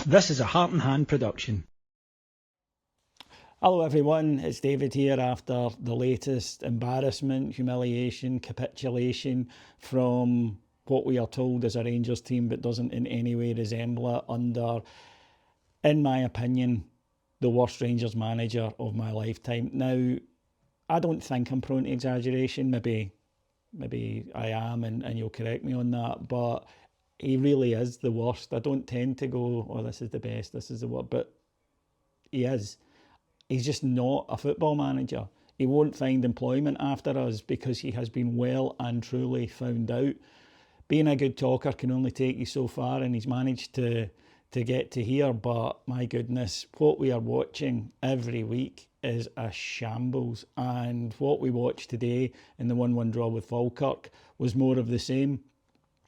This is a Heart and Hand production. Hello everyone, it's David here after the latest embarrassment, humiliation, capitulation from what we are told is a Rangers team but doesn't in any way resemble it under, in my opinion, the worst Rangers manager of my lifetime. Now, I don't think I'm prone to exaggeration, maybe I am and you'll correct me on that, but he really is the worst. I don't tend to go, oh, this is the best, this is the worst, but he is. He's just not a football manager. He won't find employment after us because he has been well and truly found out. Being a good talker can only take you so far, and he's managed to get to here, but my goodness, what we are watching every week is a shambles, and what we watched today in the 1-1 draw with Falkirk was more of the same.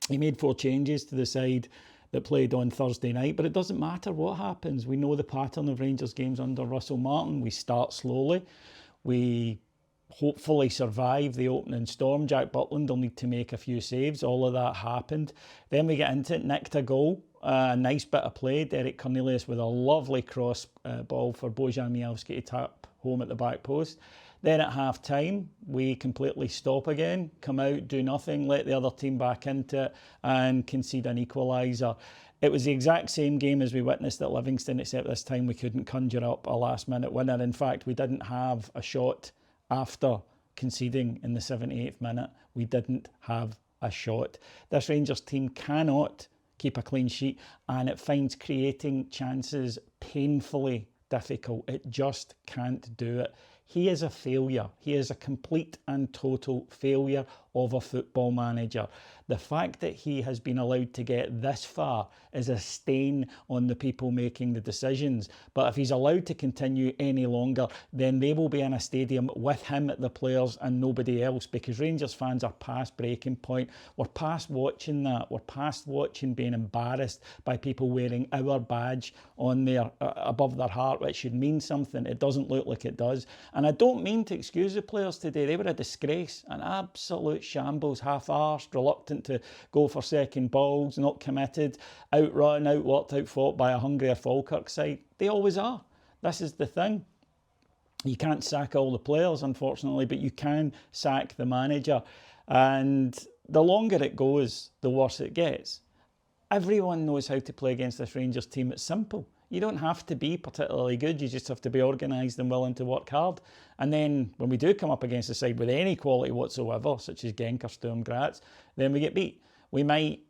He made 4 changes to the side that played on Thursday night, but it doesn't matter what happens. We know the pattern of Rangers games under Russell Martin. We start slowly. We hopefully survive the opening storm. Jack Butland will need to make a few saves. All of that happened. Then we get into it, nicked a goal. A nice bit of play. Derek Cornelius with a lovely cross ball for Bojan Mijalski to tap home at the back post. Then at half time, we completely stop again, come out, do nothing, let the other team back into it and concede an equaliser. It was the exact same game as we witnessed at Livingston, except this time we couldn't conjure up a last minute winner. In fact, we didn't have a shot after conceding in the 78th minute. We didn't have a shot. This Rangers team cannot keep a clean sheet, and it finds creating chances painfully difficult. It just can't do it. He is a failure. He is a complete and total failure of a football manager. The fact that he has been allowed to get this far is a stain on the people making the decisions. But if he's allowed to continue any longer, then they will be in a stadium with him, the players, and nobody else, because Rangers fans are past breaking point. We're past watching that. We're past watching being embarrassed by people wearing our badge on their above their heart, which should mean something. It doesn't look like it does. And I don't mean to excuse the players today. They were a disgrace, an absolute shambles, half-arsed, reluctant to go for second balls, not committed, outrun, outworked, outfought by a hungrier Falkirk side. They always are. This is the thing. You can't sack all the players, unfortunately, but you can sack the manager. And the longer it goes, the worse it gets. Everyone knows how to play against this Rangers team. It's simple. You don't have to be particularly good. You just have to be organised and willing to work hard. And then when we do come up against a side with any quality whatsoever, such as Genk or Sturm Graz, then we get beat. We might,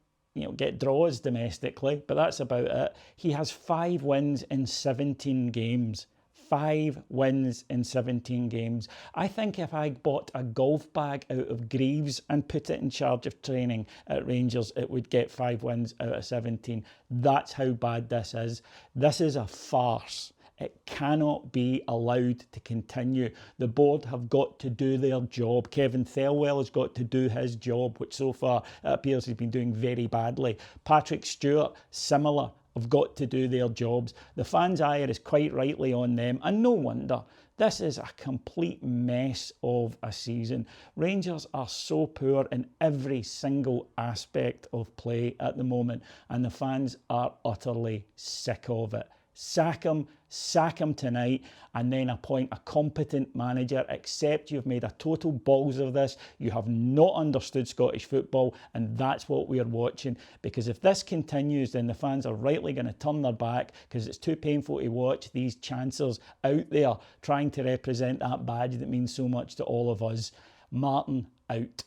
get draws domestically, but that's about it. He has 5 wins in 17 games. 5 wins in 17 games. I think if I bought a golf bag out of Greaves and put it in charge of training at Rangers, it would get 5 wins out of 17. That's how bad this is. This is a farce. It cannot be allowed to continue. The board have got to do their job. Kevin Thelwell has got to do his job, which so far it appears he's been doing very badly. Patrick Stewart, similar, have got to do their jobs. The fans' ire is quite rightly on them, and no wonder. This is a complete mess of a season. Rangers are so poor in every single aspect of play at the moment, and the fans are utterly sick of it. Sack him tonight, and then appoint a competent manager. Except you've made a total balls of this. You have not understood Scottish football, and that's what we are watching. Because if this continues, then the fans are rightly going to turn their back, because it's too painful to watch these chancers out there trying to represent that badge that means so much to all of us. Martin out.